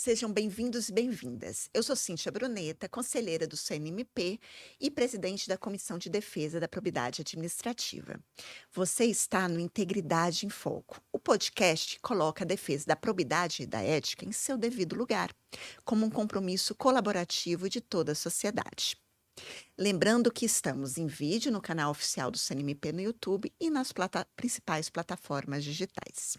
Sejam bem-vindos e bem-vindas. Eu sou Cíntia Bruneta, conselheira do CNMP e presidente da Comissão de Defesa da Probidade Administrativa. Você está no Integridade em Foco. O podcast que coloca a defesa da probidade e da ética em seu devido lugar, como um compromisso colaborativo de toda a sociedade. Lembrando que estamos em vídeo no canal oficial do CNMP no YouTube e nas principais plataformas digitais.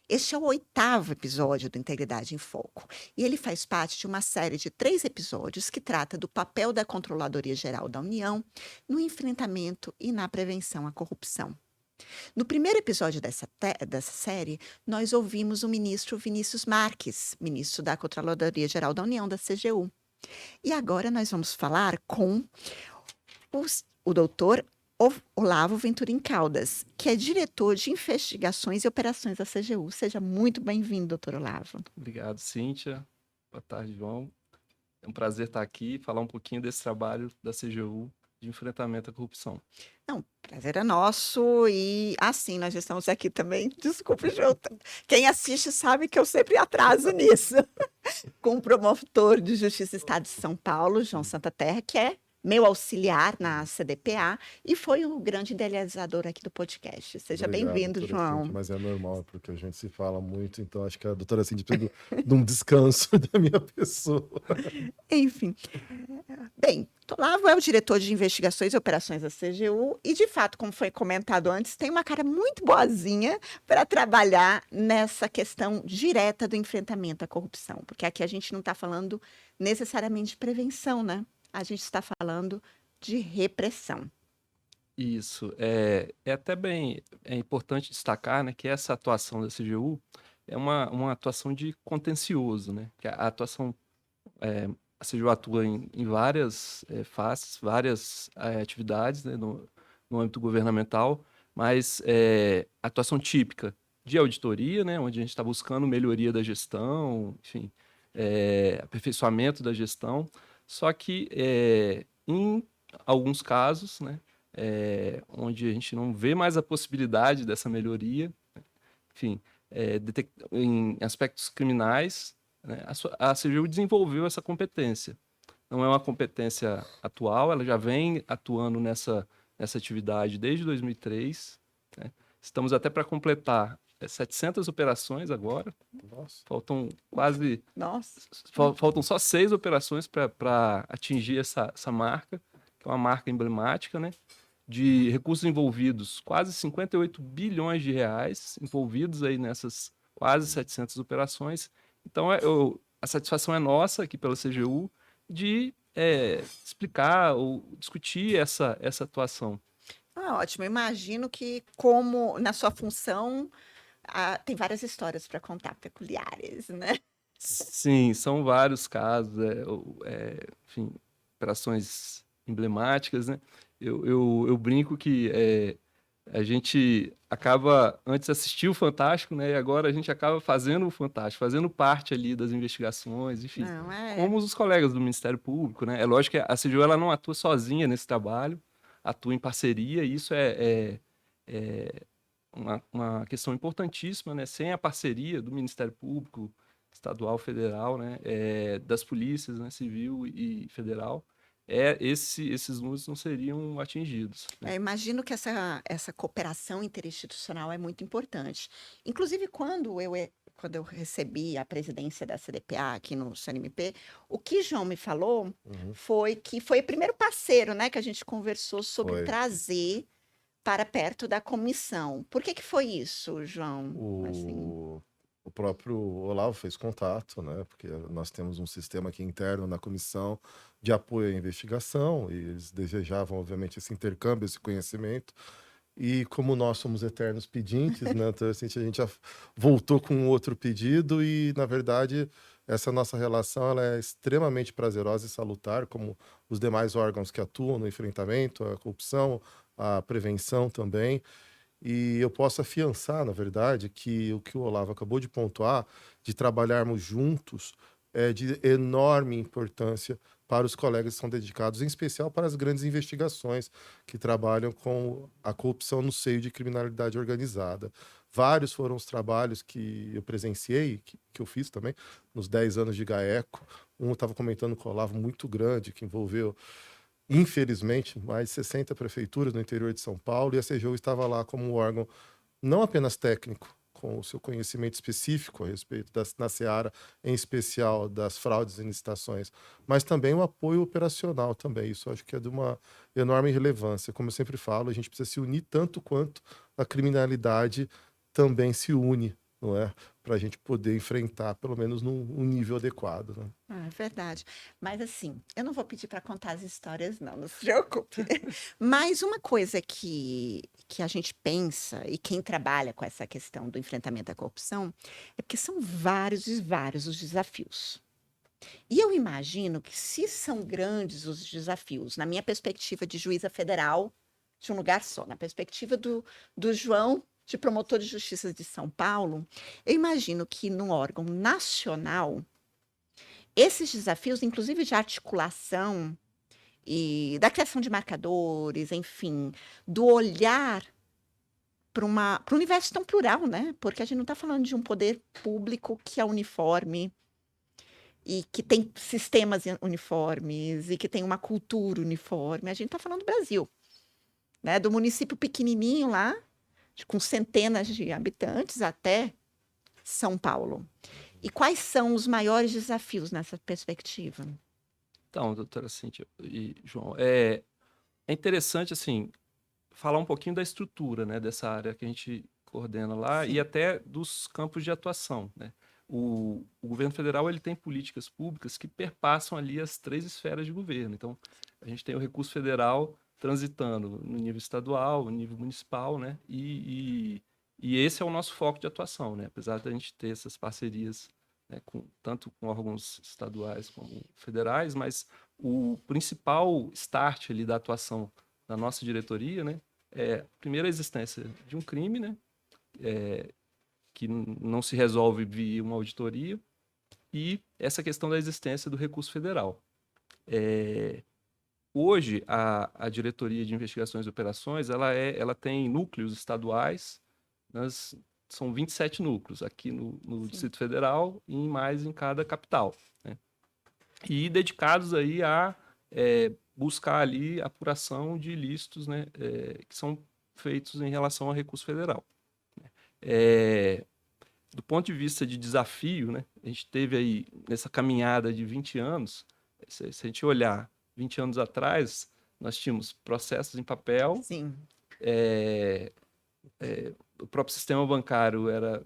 Este é o 8º episódio do Integridade em Foco, e ele faz parte de uma série de 3 episódios que trata do papel da Controladoria Geral da União no enfrentamento e na prevenção à corrupção. No primeiro episódio dessa série, nós ouvimos o ministro Vinícius Marques, ministro da Controladoria Geral da União, da CGU. E agora nós vamos falar com o doutor Olavo Venturim Caldas, que é diretor de investigações e operações da CGU. Seja muito bem-vindo, doutor Olavo. Obrigado, Cíntia. Boa tarde, João. É um prazer estar aqui e falar um pouquinho desse trabalho da CGU de enfrentamento à corrupção. Não, prazer é nosso e assim, nós estamos aqui também, desculpe, João, quem assiste sabe que eu sempre atraso nisso, com o promotor de Justiça do Estado de São Paulo, João Santa Terra, que é meu auxiliar na CDPA e foi o grande idealizador aqui do podcast. Seja bem-vindo, João. Cíntia, mas é normal, porque a gente se fala muito, então acho que a doutora Cíntia precisa de um descanso da minha pessoa. Enfim. Bem, Olavo é o diretor de investigações e operações da CGU e, de fato, como foi comentado antes, tem uma cara muito boazinha para trabalhar nessa questão direta do enfrentamento à corrupção, porque aqui a gente não está falando necessariamente de prevenção, né? A gente está falando de repressão. Isso. É até bem importante destacar, né, que essa atuação da CGU é uma atuação de contencioso, né? Que a atuação, a CGU atua em várias faces, várias atividades, né, no âmbito governamental, mas atuação típica de auditoria, né, onde a gente está buscando melhoria da gestão, enfim, aperfeiçoamento da gestão. Só que, em alguns casos, né, onde a gente não vê mais a possibilidade dessa melhoria, enfim, em aspectos criminais, né, a CGU desenvolveu essa competência. Não é uma competência atual, ela já vem atuando nessa atividade desde 2003. Né? Estamos até para completar 700 operações agora. Nossa. Faltam quase... Nossa. Faltam só 6 operações para atingir essa marca, que é uma marca emblemática, né? De recursos envolvidos, quase 58 bilhões de reais envolvidos aí nessas quase 700 operações. Então, a satisfação é nossa aqui pela CGU de explicar ou discutir essa atuação. Ótimo. Imagino que, como na sua função, tem várias histórias para contar, peculiares, né? Sim, são vários casos, enfim, operações emblemáticas, né? Eu brinco que a gente acaba antes assistir o Fantástico, né? E agora a gente acaba fazendo o Fantástico, fazendo parte ali das investigações, enfim, como os colegas do Ministério Público, né? É lógico que a CGU ela não atua sozinha nesse trabalho, atua em parceria, e isso é uma questão importantíssima, né? Sem a parceria do Ministério Público estadual, federal, né? Das polícias, né? Civil e federal, esses números não seriam atingidos. Né? Imagino que essa cooperação interinstitucional é muito importante. Inclusive, quando eu recebi a presidência da CDPA aqui no CNMP, o que João me falou foi que foi o primeiro parceiro, né, que a gente conversou sobre trazer para perto da comissão. Por que foi isso, João? O próprio Olavo fez contato, né? Porque nós temos um sistema aqui interno na comissão de apoio à investigação e eles desejavam, obviamente, esse intercâmbio, esse conhecimento. E como nós somos eternos pedintes, né? Então, assim, a gente já voltou com outro pedido e, na verdade, essa nossa relação ela é extremamente prazerosa e salutar, como os demais órgãos que atuam no enfrentamento à corrupção, à prevenção também. E eu posso afiançar, na verdade, que o Olavo acabou de pontuar, de trabalharmos juntos, é de enorme importância para os colegas que são dedicados, em especial para as grandes investigações que trabalham com a corrupção no seio de criminalidade organizada. Vários foram os trabalhos que eu presenciei, que eu fiz também, nos 10 anos de GAECO. Um estava comentando com o Olavo, muito grande, que envolveu, infelizmente, mais de 60 prefeituras no interior de São Paulo, e a CGU estava lá como um órgão não apenas técnico, com o seu conhecimento específico a respeito na seara, em especial das fraudes e licitações, mas também o apoio operacional também. Isso eu acho que é de uma enorme relevância. Como eu sempre falo, a gente precisa se unir tanto quanto a criminalidade também se une, não é? Para a gente poder enfrentar, pelo menos num nível adequado, né? É verdade. Mas assim, eu não vou pedir para contar as histórias, não se preocupe. Mas uma coisa que a gente pensa, e quem trabalha com essa questão do enfrentamento à corrupção, é porque são vários e vários os desafios. E eu imagino que, se são grandes os desafios, na minha perspectiva de juíza federal, de um lugar só, na perspectiva do João, de promotor de justiça de São Paulo, eu imagino que no órgão nacional, esses desafios, inclusive de articulação e da criação de marcadores, enfim, do olhar para um universo tão plural, né? Porque a gente não está falando de um poder público que é uniforme e que tem sistemas uniformes e que tem uma cultura uniforme. A gente está falando do Brasil, né? Do município pequenininho lá, com centenas de habitantes, até São Paulo. E quais são os maiores desafios nessa perspectiva? Então, doutora Cíntia e João, é interessante, assim, falar um pouquinho da estrutura, né, dessa área que a gente coordena lá e Sim. até dos campos de atuação, né? O governo federal, ele tem políticas públicas que perpassam ali as 3 esferas de governo. Então, a gente tem o recurso federal transitando no nível estadual, no nível municipal, né? E esse é o nosso foco de atuação, né? Apesar da gente ter essas parcerias, né, tanto com órgãos estaduais como federais, mas o principal start ali da atuação da nossa diretoria, né, é primeiro a existência de um crime, né, que não se resolve via uma auditoria, e essa questão da existência do recurso federal. Hoje, a diretoria de investigações e operações, ela tem núcleos estaduais, são 27 núcleos aqui no Distrito Federal e mais em cada capital, né? E dedicados aí a buscar ali a apuração de ilícitos, né, que são feitos em relação ao recurso federal. Do ponto de vista de desafio, né, a gente teve aí, nessa caminhada de 20 anos, se a gente olhar 20 anos atrás, nós tínhamos processos em papel, Sim. O próprio sistema bancário era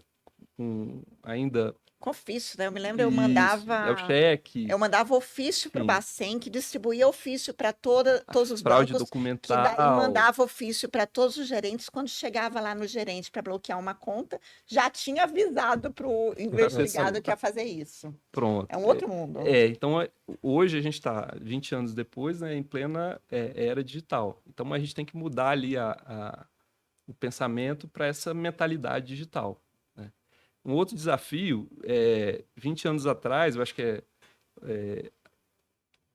ainda Com ofício, né? Eu me lembro, isso, é o cheque, eu mandava ofício para o sim, Bacen, que distribuía ofício para todos os fraude bancos, que daí documental, mandava ofício para todos os gerentes. Quando chegava lá no gerente para bloquear uma conta, já tinha avisado para o investigado que ia fazer isso. pronto. É um outro mundo. Então, hoje a gente está 20 anos depois, né, em plena era digital. Então, a gente tem que mudar ali o pensamento para essa mentalidade digital, né? Um outro desafio, 20 anos atrás, eu acho que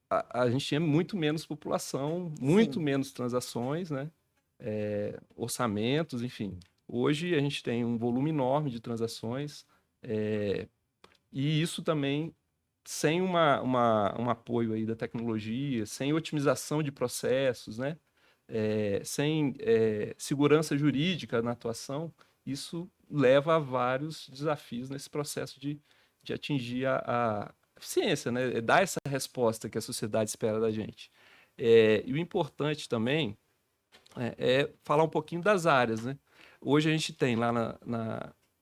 a gente tinha muito menos população, muito Sim. menos transações, né? Orçamentos, enfim. Hoje a gente tem um volume enorme de transações, e isso também sem um apoio aí da tecnologia, sem otimização de processos, né? Sem segurança jurídica na atuação, isso leva a vários desafios nesse processo de atingir a eficiência, né? Dar essa resposta que a sociedade espera da gente. E o importante também é falar um pouquinho das áreas, né? Hoje a gente tem lá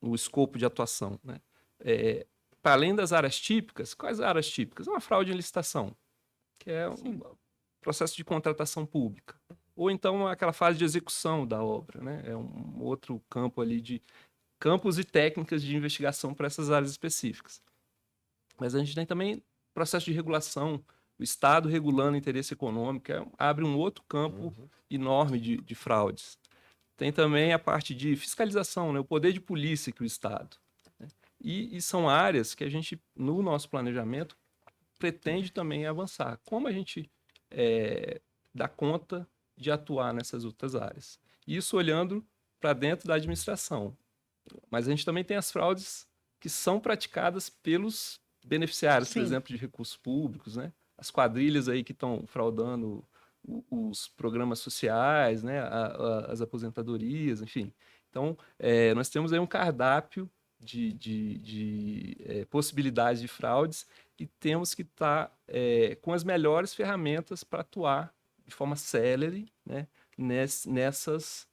no escopo de atuação, né? Para além das áreas típicas, quais áreas típicas? Uma fraude em licitação, que é um processo de contratação pública. Ou então aquela fase de execução da obra, né? É um outro campo ali de campos e técnicas de investigação para essas áreas específicas. Mas a gente tem também processo de regulação, o Estado regulando interesse econômico, abre um outro campo enorme de fraudes. Tem também a parte de fiscalização, né? O poder de polícia que o Estado, né? E são áreas que a gente, no nosso planejamento, pretende também avançar. Como a gente dá conta de atuar nessas outras áreas? Isso olhando para dentro da administração. Mas a gente também tem as fraudes que são praticadas pelos beneficiários, por Sim. exemplo, de recursos públicos, né? As quadrilhas aí que estão fraudando os programas sociais, né? As aposentadorias, enfim. Então, nós temos aí um cardápio de possibilidades de fraudes e temos que estar com as melhores ferramentas para atuar de forma célere, né? Nessas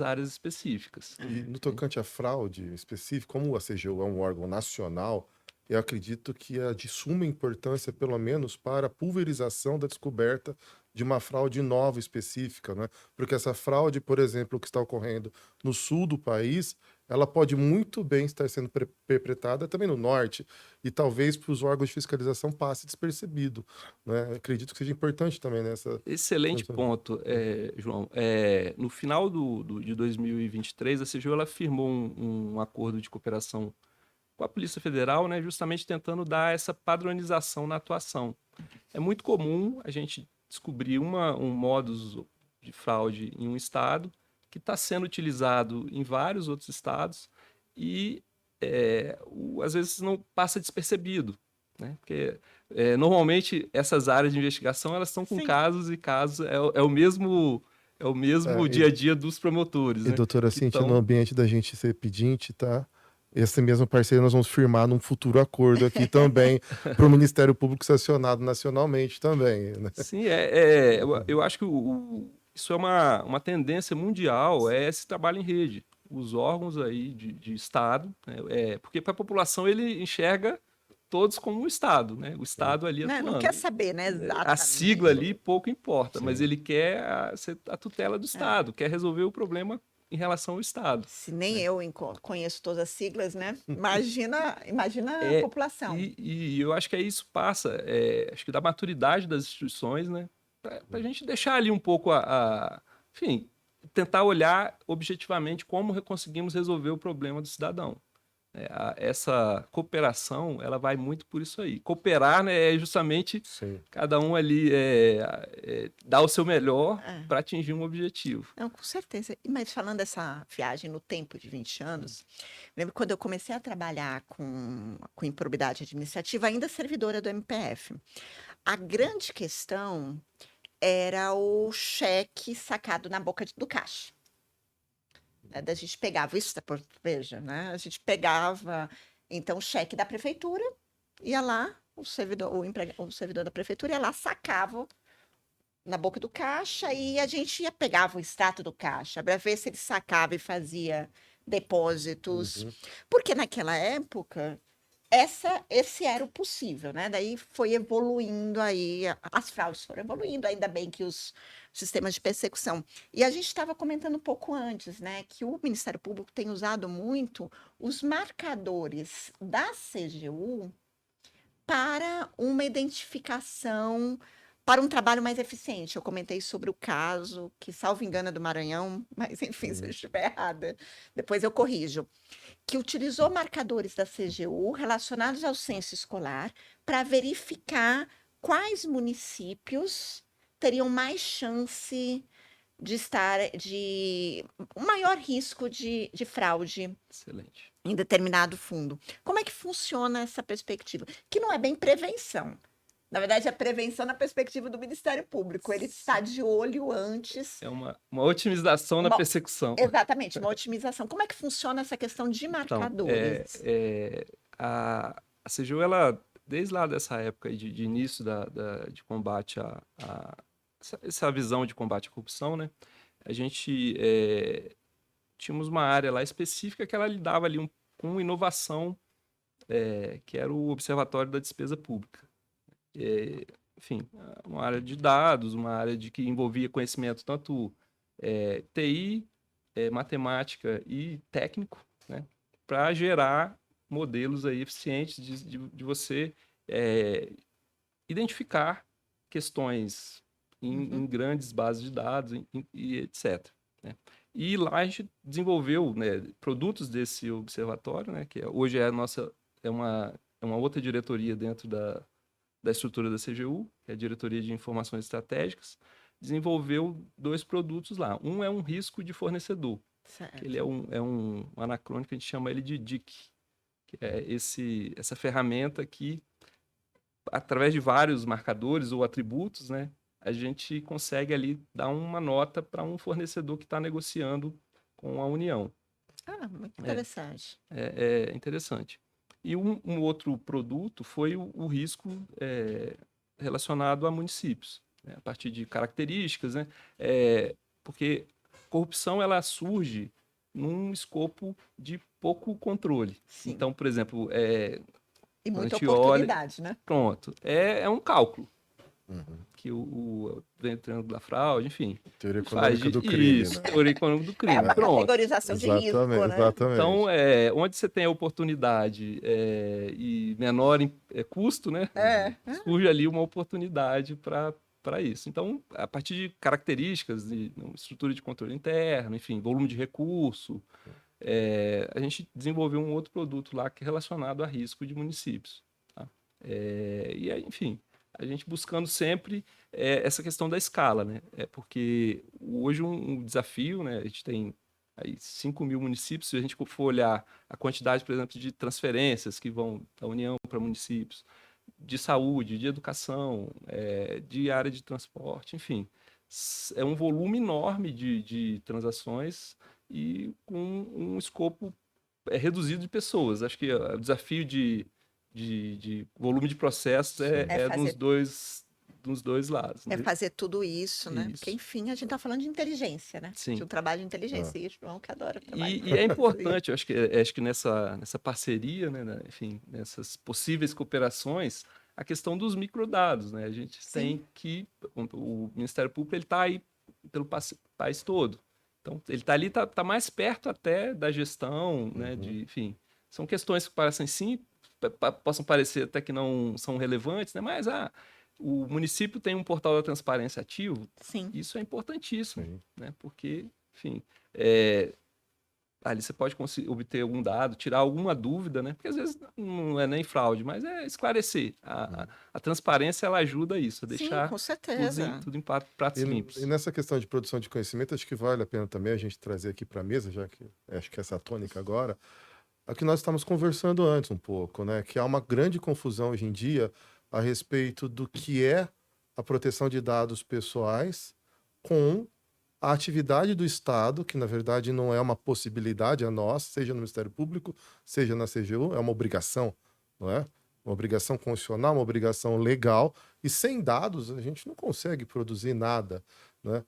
áreas específicas. E no tocante à fraude específica, como a CGU é um órgão nacional, eu acredito que é de suma importância, pelo menos, para a pulverização da descoberta de uma fraude nova específica, né? Porque essa fraude, por exemplo, que está ocorrendo no sul do país, ela pode muito bem estar sendo perpetrada também no norte, e talvez para os órgãos de fiscalização passe despercebido, né? Acredito que seja importante também nessa. Excelente ponto, João. No final de 2023, a CGU ela firmou um acordo de cooperação com a Polícia Federal, né, justamente tentando dar essa padronização na atuação. É muito comum a gente descobrir um modus de fraude em um estado que está sendo utilizado em vários outros estados e às vezes não passa despercebido, né? Porque normalmente essas áreas de investigação elas estão com Sim. casos e casos é o mesmo É, dia a dia dos promotores, E, né? doutora Que Cintia, no estão ambiente da gente ser pedinte, tá? Esse mesmo parceiro nós vamos firmar num futuro acordo aqui também para o Ministério Público ser acionado nacionalmente também, né? Sim, eu acho que isso é uma tendência mundial, é esse trabalho em rede. Os órgãos aí de Estado, né, porque para a população ele enxerga todos como um Estado, né? O Estado ali Né, não atuando. quer saber, né, A sigla exatamente. ali pouco importa, mas Sim. ele quer a tutela do Estado, quer resolver o problema em relação ao Estado. Se nem Né? eu conheço todas as siglas, né? Imagina a É, população. e eu acho que aí isso passa, acho que da maturidade das instituições, né? Para a gente deixar ali um pouco enfim, tentar olhar objetivamente como conseguimos resolver o problema do cidadão. Essa cooperação, ela vai muito por isso aí. Cooperar, né, é justamente Sim. cada um ali dar o seu melhor É. para atingir um objetivo. Não, com certeza. Mas falando dessa viagem no tempo de 20 anos, lembro quando eu comecei a trabalhar com improbidade administrativa, ainda servidora do MPF. A grande questão era o cheque sacado na boca do caixa. Da gente pegava isso, veja, né? A gente pegava, então, o cheque da prefeitura, ia lá, o servidor da prefeitura ia lá, sacava na boca do caixa e a gente pegava o extrato do caixa para ver se ele sacava e fazia depósitos. Uhum. Porque naquela época, esse era o possível, né? Daí foi evoluindo aí, as fraudes foram evoluindo, ainda bem que os sistemas de persecução. E a gente estava comentando um pouco antes, né? Que o Ministério Público tem usado muito os marcadores da CGU para uma identificação, para um trabalho mais eficiente. Eu comentei sobre o caso, que, salvo engano, é do Maranhão, mas enfim, se eu estiver errada, depois eu corrijo, que utilizou marcadores da CGU relacionados ao censo escolar para verificar quais municípios teriam mais chance de um maior risco de fraude Excelente. em determinado fundo. Como é que funciona essa perspectiva? Que não é bem prevenção. Na verdade, é prevenção na perspectiva do Ministério Público. Ele está de olho antes. É uma otimização na persecução. Exatamente, uma otimização. Como é que funciona essa questão de Então, marcadores? a CGU, ela, desde lá dessa época aí de início de combate essa visão de combate à corrupção, né? A gente tínhamos uma área lá específica que ela lidava ali com inovação, que era o Observatório da Despesa Pública. Enfim, uma área de dados, uma área que envolvia conhecimento tanto TI, matemática e técnico, né? Para gerar modelos aí eficientes de você identificar questões em grandes bases de dados e etc. Né? E lá a gente desenvolveu, né, produtos desse observatório, né, que hoje é uma outra diretoria dentro da estrutura da CGU, que é a Diretoria de Informações Estratégicas, desenvolveu 2 produtos lá. Um é um risco de fornecedor. que ele Certo. é um anacrônico, a gente chama ele de DIC, que é essa ferramenta que, através de vários marcadores ou atributos, né, a gente consegue ali dar uma nota para um fornecedor que está negociando com a União. Ah, muito É, interessante. é interessante. E um outro produto foi o risco relacionado a municípios, né, a partir de características, né, porque corrupção ela surge num escopo de pouco controle. Sim. Então, por exemplo, E quando a muita gente olha, oportunidade, né? pronto, é um cálculo Uhum. que vem o triângulo da fraude, enfim, Teoria e faz econômica do crime, isso, né? teoria econômica do É crime, uma pronto. categorização de risco, Exatamente, né? Então, exatamente. onde você tem a oportunidade e menor custo, né, É. surge ali uma oportunidade para isso. Então, a partir de características de estrutura de controle interno, enfim, volume de recurso, a gente desenvolveu um outro produto lá que é relacionado a risco de municípios. Tá? E aí, enfim, a gente buscando sempre essa questão da escala, né? Porque hoje um desafio, né? A gente tem aí 5.000 municípios, se a gente for olhar a quantidade, por exemplo, de transferências que vão da União para municípios, de saúde, de educação, de área de transporte, enfim, é um volume enorme de transações e com um escopo reduzido de pessoas. Acho que o desafio de volume de processos Sim. É fazer, nos dois lados, é né? fazer tudo isso, né? Porque, Isso, enfim, a gente está falando de inteligência, né? De sim. um trabalho de Ah, inteligência. E o João que adora trabalhar. E é importante, eu acho que nessa parceria, né, enfim, nessas possíveis cooperações, a questão dos microdados, né? A gente Sim. tem que o Ministério Público ele está aí pelo país todo. Então, ele está ali, tá mais perto até da gestão, né? uhum. Enfim, são questões que parecem simples, possam parecer até que não são relevantes, né? Mas o município tem um portal da transparência ativo, Sim. isso é importantíssimo, Sim. né? Porque, enfim, é, ali você pode obter algum dado, tirar alguma dúvida, né? Porque às vezes não é nem fraude, mas é esclarecer. Uhum. A transparência ela ajuda isso, a Sim, deixar com certeza. tudo em pratos E limpos. nessa questão de produção de conhecimento, acho que vale a pena também a gente trazer aqui para a mesa, já que acho que essa é a tônica agora, a que nós estávamos conversando antes um pouco, né? Que há uma grande confusão hoje em dia a respeito do que é a proteção de dados pessoais com a atividade do Estado, que na verdade não é uma possibilidade a nós, seja no Ministério Público, seja na CGU, é uma obrigação, não é? Uma obrigação constitucional, uma obrigação legal, e sem dados a gente não consegue produzir nada, né?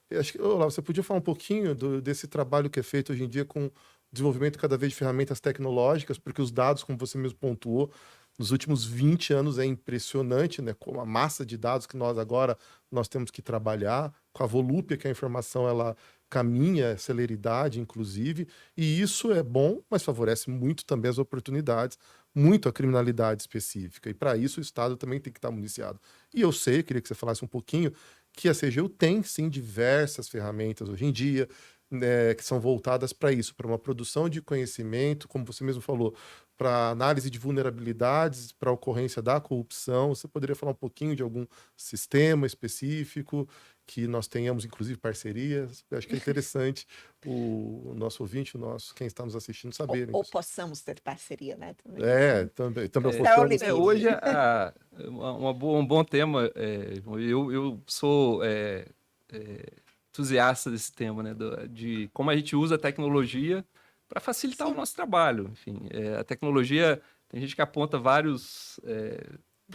Eu acho que, Olavo, você podia falar um pouquinho desse trabalho que é feito hoje em dia com desenvolvimento cada vez de ferramentas tecnológicas, porque os dados, como você mesmo pontuou, nos últimos 20 anos é impressionante, né? Com a massa de dados que nós temos que trabalhar, com a volúpia que a informação ela caminha, a celeridade, inclusive, e isso é bom, mas favorece muito também as oportunidades, muito a criminalidade específica, e para isso o Estado também tem que estar municiado. E eu sei, queria que você falasse um pouquinho, que a CGU tem sim diversas ferramentas hoje em dia, né, que são voltadas para isso, para uma produção de conhecimento, como você mesmo falou, para análise de vulnerabilidades, para ocorrência da corrupção. Você poderia falar um pouquinho de algum sistema específico que nós tenhamos, inclusive, parcerias? Eu acho que é interessante o nosso ouvinte, quem está nos assistindo, saberem Ou disso. possamos ter parceria, né? Também, Também Céu é o possamos. limite. Hoje um bom tema. Eu sou entusiasta desse tema, né? De como a gente usa a tecnologia para facilitar o Sim. nosso trabalho. Enfim, a tecnologia, tem gente que aponta vários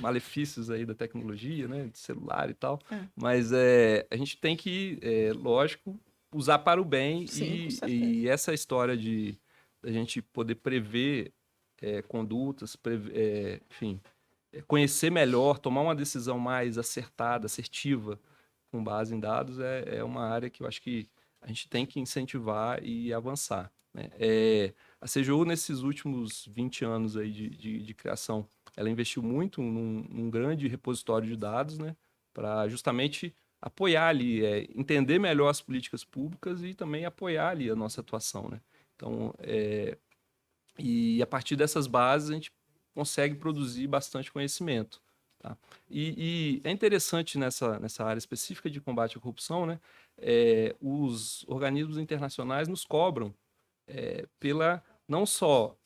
malefícios aí da tecnologia, né? De celular e tal, É. mas a gente tem que, lógico, usar para o bem Sim, com e certeza. essa história de a gente poder prever condutas, enfim, conhecer melhor, tomar uma decisão mais acertada, assertiva, com base em dados, é uma área que eu acho que a gente tem que incentivar e avançar, né? A CGU, nesses últimos 20 anos aí de criação, ela investiu muito num grande repositório de dados, né, para justamente apoiar ali, entender melhor as políticas públicas e também apoiar ali a nossa atuação, né? Então, e a partir dessas bases a gente consegue produzir bastante conhecimento, tá? E é interessante nessa área específica de combate à corrupção, né? os organismos internacionais nos cobram pela não só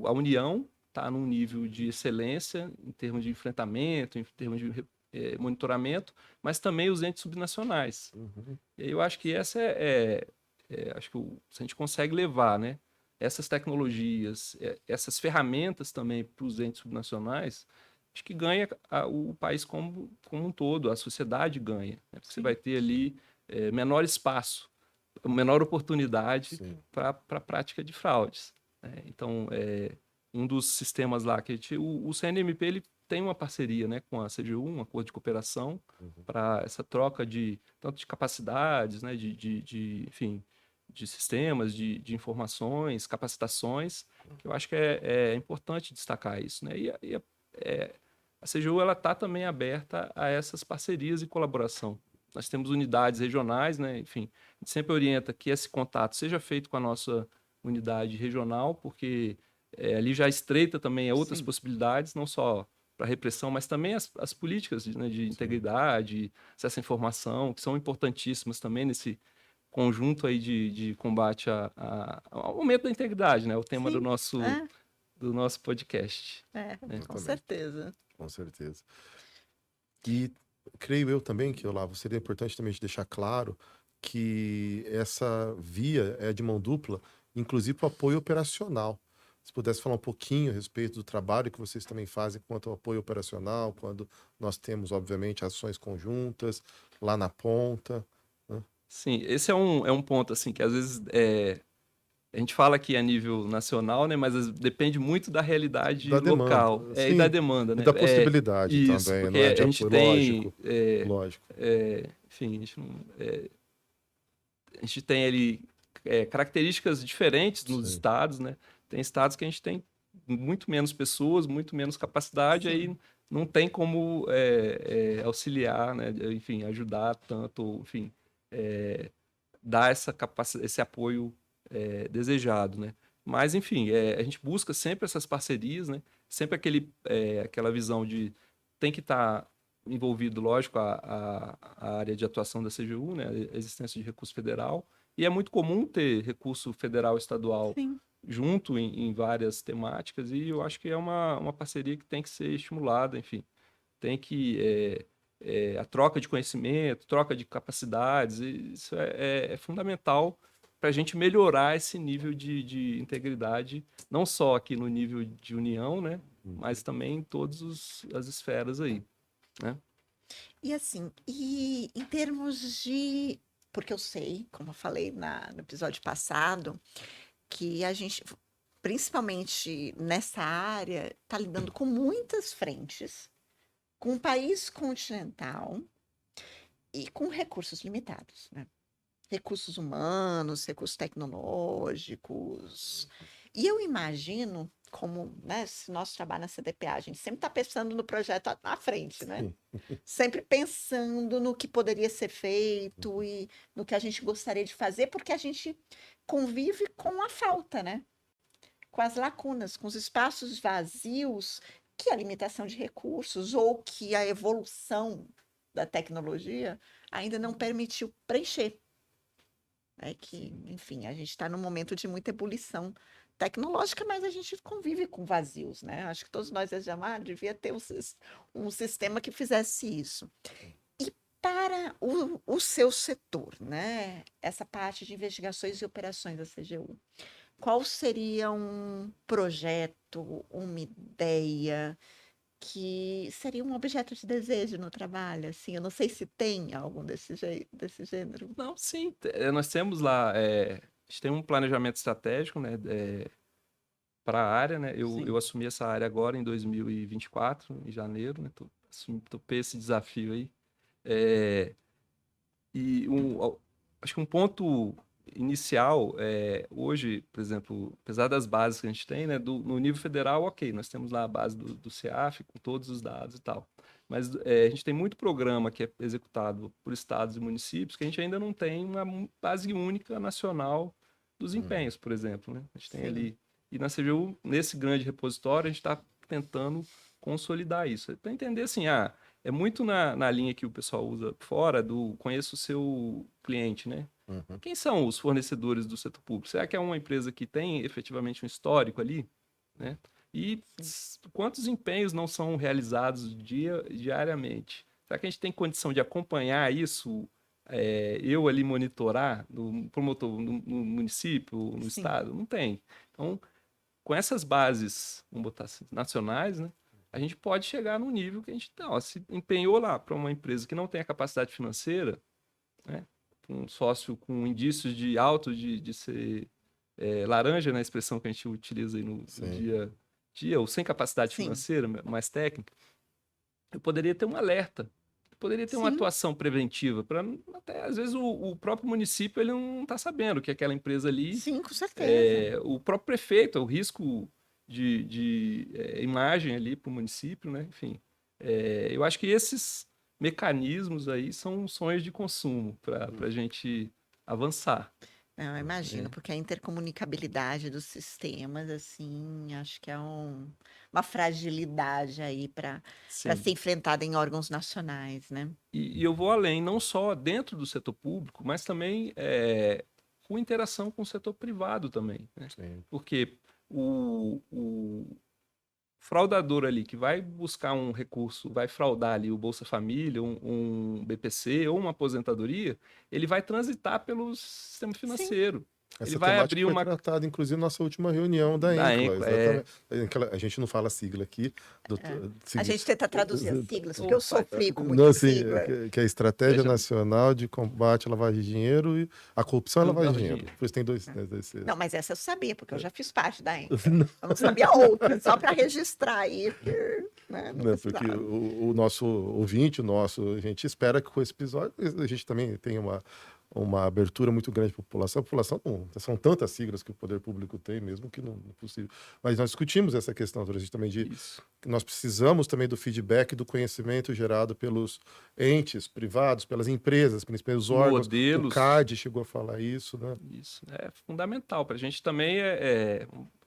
a União está num nível de excelência em termos de enfrentamento, em termos de monitoramento, mas também os entes subnacionais. Uhum. E aí eu acho que essa acho que se a gente consegue levar, né, essas tecnologias, essas ferramentas também para os entes subnacionais, acho que ganha o país como um todo, a sociedade ganha, né? Porque você vai ter ali menor espaço, menor oportunidade Sim. para a prática de fraudes, né? Então, um dos sistemas lá que o CNMP ele tem uma parceria, né, com a CGU, um acordo de cooperação para essa troca tanto de capacidades, né, enfim, de sistemas, de informações, capacitações, que eu acho que é importante destacar isso, né? A CGU ela está também aberta a essas parcerias e colaboração. Nós temos unidades regionais, né? Enfim, a gente sempre orienta que esse contato seja feito com a nossa unidade regional, porque ali já estreita também outras Sim. possibilidades, não só para repressão, mas também as políticas né, de integridade, acesso à informação, que são importantíssimas também nesse conjunto aí de combate ao aumento da integridade, né? O tema Sim. do nosso podcast. Com Exatamente. certeza. Com certeza. E creio eu também que, Olavo, seria importante também deixar claro que essa via é de mão dupla, inclusive para o apoio operacional. Se pudesse falar um pouquinho a respeito do trabalho que vocês também fazem quanto ao apoio operacional, quando nós temos, obviamente, ações conjuntas lá na ponta, né? Sim, esse é um ponto assim que às vezes a gente fala aqui a nível nacional, né? Mas depende muito da realidade Da demanda, local e da sim, demanda, e né? da possibilidade Isso, também, porque não é? De a gente apoio, tem, lógico. enfim, a gente tem ali características diferentes nos Sim. estados, né? Tem estados que a gente tem muito menos pessoas, muito menos capacidade, Sim. aí não tem como auxiliar, né? Enfim, ajudar tanto, enfim, dar esse apoio desejado, né? Mas, enfim, a gente busca sempre essas parcerias, né? Sempre aquela visão de tem que estar envolvido, lógico, a área de atuação da CGU, né? A existência de recurso federal. E é muito comum ter recurso federal e estadual Sim. junto em várias temáticas, e eu acho que é uma parceria que tem que ser estimulada, enfim. Tem que a troca de conhecimento, troca de capacidades, isso é fundamental para a gente melhorar esse nível de integridade, não só aqui no nível de União, né, mas também em todas as esferas aí, né? E assim, em termos de. Porque eu sei, como eu falei no episódio passado, que a gente, principalmente nessa área, está lidando com muitas frentes, com um país continental e com recursos limitados, né? Recursos humanos, recursos tecnológicos. E eu imagino como, né, se nosso trabalho na CDPA, a gente sempre está pensando no projeto à frente, né? Sim. Sempre pensando no que poderia ser feito e no que a gente gostaria de fazer, porque a gente convive com a falta, né? Com as lacunas, com os espaços vazios que a limitação de recursos ou que a evolução da tecnologia ainda não permitiu preencher. É que, enfim, a gente está num momento de muita ebulição tecnológica, mas a gente convive com vazios, né? Acho que todos nós desejamos, devia ter um sistema que fizesse isso. E para o seu setor, né? Essa parte de investigações e operações da CGU, qual seria um projeto, uma ideia que seria um objeto de desejo no trabalho? Assim, eu não sei se tem algum desse gênero. Não, sim, nós temos lá, a gente tem um planejamento estratégico, né, para a área, né? Sim. Eu assumi essa área agora em 2024, em janeiro, né? Topei esse desafio aí. E acho que um ponto inicial hoje, por exemplo, apesar das bases que a gente tem, né, no nível federal, ok, nós temos lá a base do CEAF com todos os dados e tal. Mas a gente tem muito programa que é executado por estados e municípios que a gente ainda não tem uma base única nacional dos empenhos, por exemplo, né? A gente tem Sim. ali. E na CGU, nesse grande repositório, a gente está tentando consolidar isso. Para entender assim, é muito na linha que o pessoal usa fora do conheça o seu cliente, né? Uhum. Quem são os fornecedores do setor público? Será que é uma empresa que tem efetivamente um histórico ali, né? E quantos empenhos não são realizados diariamente? Será que a gente tem condição de acompanhar isso? Eu ali monitorar no promotor, no município, no Sim. estado? Não tem. Então, com essas bases, vamos botar assim, nacionais, né? A gente pode chegar num nível que a gente não, se empenhou lá para uma empresa que não tem a capacidade financeira, né? Um sócio com indícios de alto de ser laranja, na expressão que a gente utiliza aí no Sim. dia, ou sem capacidade Sim. financeira, mais técnica, eu poderia ter um alerta, eu poderia ter uma Sim. atuação preventiva, para até às vezes o próprio município ele não está sabendo que aquela empresa ali, Sim, com certeza. o próprio prefeito, o risco de imagem ali para o município, né? Enfim, eu acho que esses mecanismos aí são sonhos de consumo para a gente avançar. Não, eu imagino, Né? porque a intercomunicabilidade dos sistemas, assim, acho que é uma fragilidade aí para Sim. ser enfrentada em órgãos nacionais, né? E eu vou além, não só dentro do setor público, mas também com interação com o setor privado também, né? Sim. Porque o fraudador ali que vai buscar um recurso, vai fraudar ali o Bolsa Família, um BPC ou uma aposentadoria, ele vai transitar pelo sistema Sim. financeiro. Ele Essa vai temática abrir foi uma tratada, inclusive, na nossa última reunião da da ENCLA, ENCLA, exatamente. A gente não fala sigla aqui. A gente tenta traduzir as siglas, porque eu Opa, sofri com Não, muita assim, sigla. que é a Estratégia Veja- Nacional de Combate à Lavagem de Dinheiro e a Corrupção e a Não, Lavagem de lavagem de Dinheiro. dinheiro. Por isso tem dois, né, dois. Não, mas essa eu sabia, porque eu já fiz parte da ENCA. Eu não sabia outra, só para registrar aí, porque, né, não Né, porque precisava. o nosso ouvinte, a gente espera que com esse episódio a gente também tenha uma abertura muito grande para a população. A população não, são tantas siglas que o poder público tem, mesmo que não é possível. Mas nós discutimos essa questão, a gente também Isso. que nós precisamos também do feedback do conhecimento gerado pelos entes privados, pelas empresas, pelos órgãos. O Modelos. CAD chegou a falar isso, né? Isso é fundamental para a gente também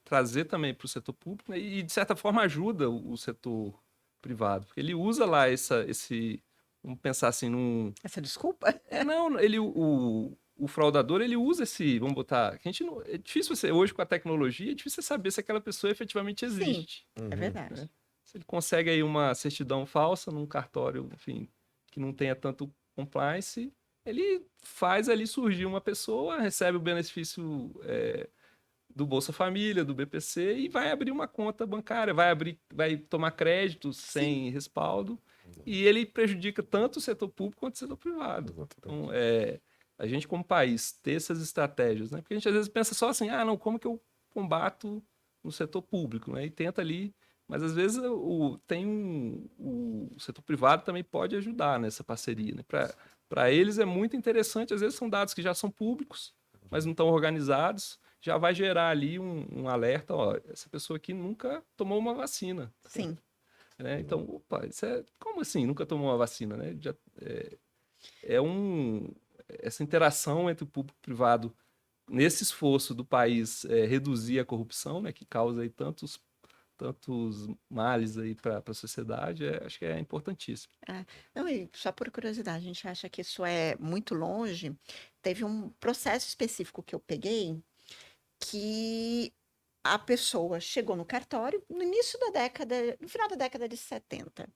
trazer também para o setor público, né, e de certa forma ajuda o setor privado, porque ele usa lá vamos pensar assim Essa desculpa? não, o fraudador ele usa vamos botar, a gente não, é difícil você hoje com a tecnologia, é difícil você saber se aquela pessoa efetivamente Sim, existe. é verdade. Né? Se ele consegue aí uma certidão falsa num cartório, enfim, que não tenha tanto compliance, ele faz ali surgir uma pessoa, recebe o benefício do Bolsa Família, do BPC e vai abrir uma conta bancária, vai tomar crédito sem respaldo e ele prejudica tanto o setor público quanto o setor privado. Exatamente. Então, a gente como país ter essas estratégias, né? Porque a gente às vezes pensa só assim, não, como que eu combato no setor público, né? E tenta ali, mas às vezes o setor privado também pode ajudar nessa parceria, né? Para eles é muito interessante, às vezes são dados que já são públicos, mas não estão organizados, já vai gerar ali um alerta, ó, essa pessoa aqui nunca tomou uma vacina. Sim. Né? Então, opa, como assim, nunca tomou uma vacina, né? Essa interação entre o público e o privado, nesse esforço do país reduzir a corrupção, né, que causa aí tantos males aí para a sociedade, acho que é importantíssimo. Não, e só por curiosidade, a gente acha que isso é muito longe. Teve um processo específico que eu peguei que a pessoa chegou no cartório no final da década de 70,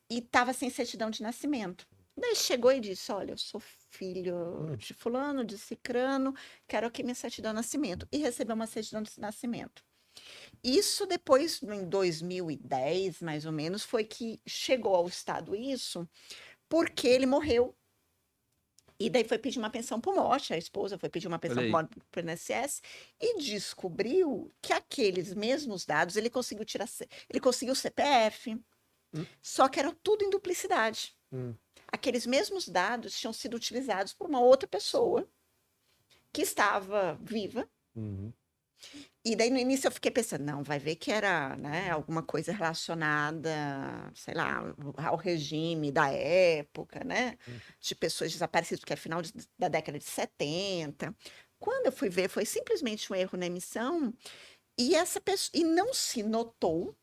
e estava sem certidão de nascimento. Daí chegou e disse: olha, eu sou filho de fulano, de cicrano, quero aqui minha certidão de nascimento. E recebeu uma certidão de nascimento. Isso depois, em 2010, mais ou menos, foi que chegou ao Estado isso, porque ele morreu. E daí foi pedir uma pensão por morte, a esposa foi pedir uma pensão por morte para o INSS e descobriu que aqueles mesmos dados ele conseguiu o CPF, só que era tudo em duplicidade. Aqueles mesmos dados tinham sido utilizados por uma outra pessoa que estava viva. E daí no início eu fiquei pensando, não, vai ver que era, né, alguma coisa relacionada, sei lá, ao regime da época, né, de pessoas desaparecidas, porque é final da década de 70. Quando eu fui ver, foi simplesmente um erro na emissão, e essa pessoa, e não se notou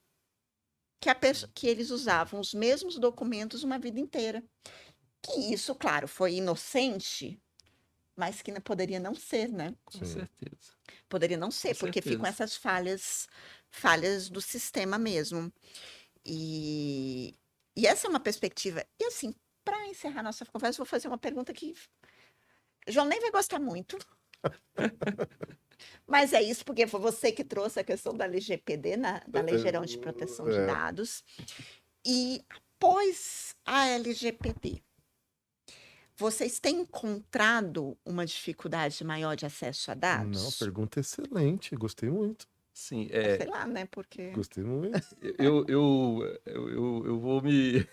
que eles usavam os mesmos documentos uma vida inteira. Que isso, claro, foi inocente, mas que poderia não ser, né? Com Sim. certeza. Poderia não ser, Com porque ficam certeza. essas falhas do sistema mesmo. E, e essa é uma perspectiva. E assim, para encerrar nossa conversa, eu vou fazer uma pergunta que João nem vai gostar muito. Mas é isso, porque foi você que trouxe a questão da LGPD, da Lei Geral de Proteção de É, Dados. E após a LGPD, vocês têm encontrado uma dificuldade maior de acesso a não, dados? pergunta excelente, gostei muito, Sim, Sei lá, né? Porque. gostei muito. eu vou me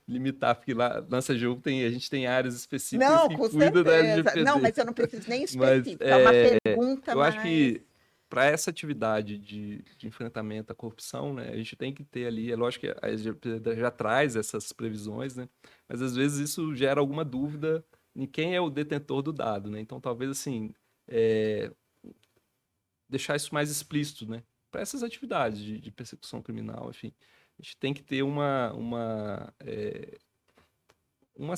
limitar, porque lá na CGU a gente tem áreas específicas Não, que com cuidam da certeza. Não, LGPD. mas eu não preciso nem Mas específico. É uma pergunta eu acho mais. que para essa atividade de enfrentamento à corrupção, né, a gente tem que ter ali, é lógico que a LGPD já traz essas previsões, né, mas às vezes isso gera alguma dúvida em quem é o detentor do dado, né? Então talvez assim deixar isso mais explícito, né? Para essas atividades de persecução criminal, enfim, a gente tem que ter uma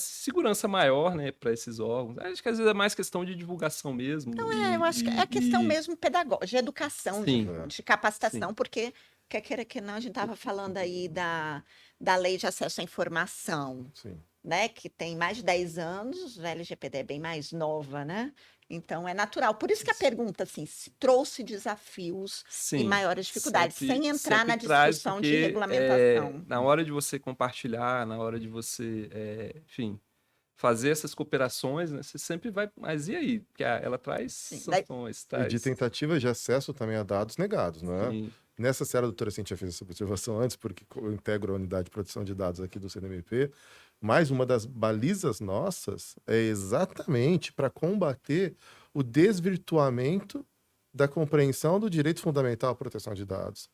segurança maior, né, para esses órgãos. Acho que às vezes é mais questão de divulgação mesmo. Eu acho que é questão E mesmo pedagógica, de educação, sim, É, de sim, capacitação, porque, quer queira que não, a gente estava falando aí da Lei de Acesso à Informação, sim. né? Que tem mais de 10 anos, a LGPD é bem mais nova, né? Então é natural. Por isso que a pergunta, assim, se trouxe desafios e sim, maiores dificuldades, sem entrar na sempre traz, discussão de porque regulamentação. na hora de você compartilhar, na hora de você, enfim, fazer essas cooperações, né, você sempre vai. Mas e aí? Porque ela traz Sim, daí, sanções, E de traz. tentativa de acesso também a dados negados, não é? Sim, Nessa série, a doutora Cintia fez essa observação antes, porque eu integro a unidade de proteção de dados aqui do CNMP, mas uma das balizas nossas é exatamente para combater o desvirtuamento da compreensão do direito fundamental à proteção de dados.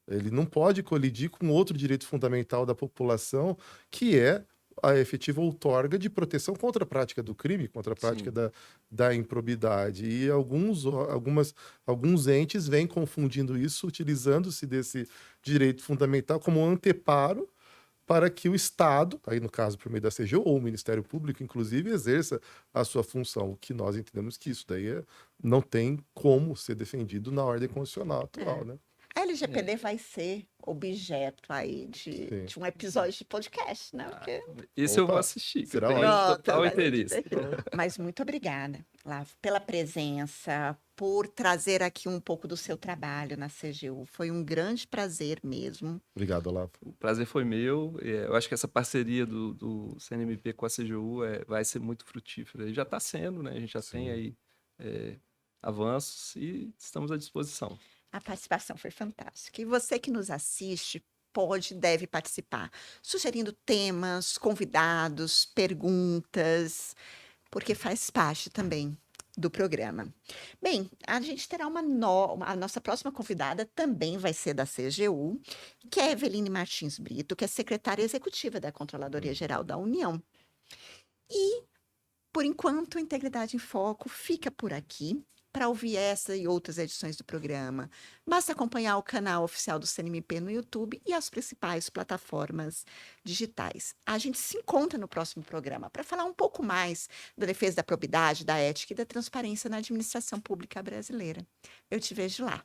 Ele não pode colidir com outro direito fundamental da população, que é a efetiva outorga de proteção contra a prática do crime, contra a prática sim. da improbidade. E alguns entes vêm confundindo isso, utilizando-se desse direito fundamental como anteparo para que o Estado, aí no caso por meio da CGU ou o Ministério Público, inclusive, exerça a sua função. O que nós entendemos que isso daí não tem como ser defendido na ordem constitucional atual, né? a LGPD vai ser objeto aí Sim. de um episódio de podcast, né? Porque Esse eu vou Opa, assistir, que eu será tenho ótimo. Pronto, total vai ser interesse. divertido. Mas muito obrigada, Lavo, pela presença, por trazer aqui um pouco do seu trabalho na CGU. Foi um grande prazer mesmo. Obrigado, Olavo. O prazer foi meu. Eu acho que essa parceria do CNMP com a CGU vai ser muito frutífera. E já está sendo, né? A gente já tem Sim. aí avanços e estamos à disposição. A participação foi fantástica. E você que nos assiste pode e deve participar, sugerindo temas, convidados, perguntas, porque faz parte também do programa. Bem, a gente terá a nossa próxima convidada também vai ser da CGU, que é Eveline Martins Brito, que é secretária executiva da Controladoria Geral da União. E, por enquanto, Integridade em Foco fica por aqui. Para ouvir essa e outras edições do programa, basta acompanhar o canal oficial do CNMP no YouTube e as principais plataformas digitais. A gente se encontra no próximo programa para falar um pouco mais da defesa da probidade, da ética e da transparência na administração pública brasileira. Eu te vejo lá.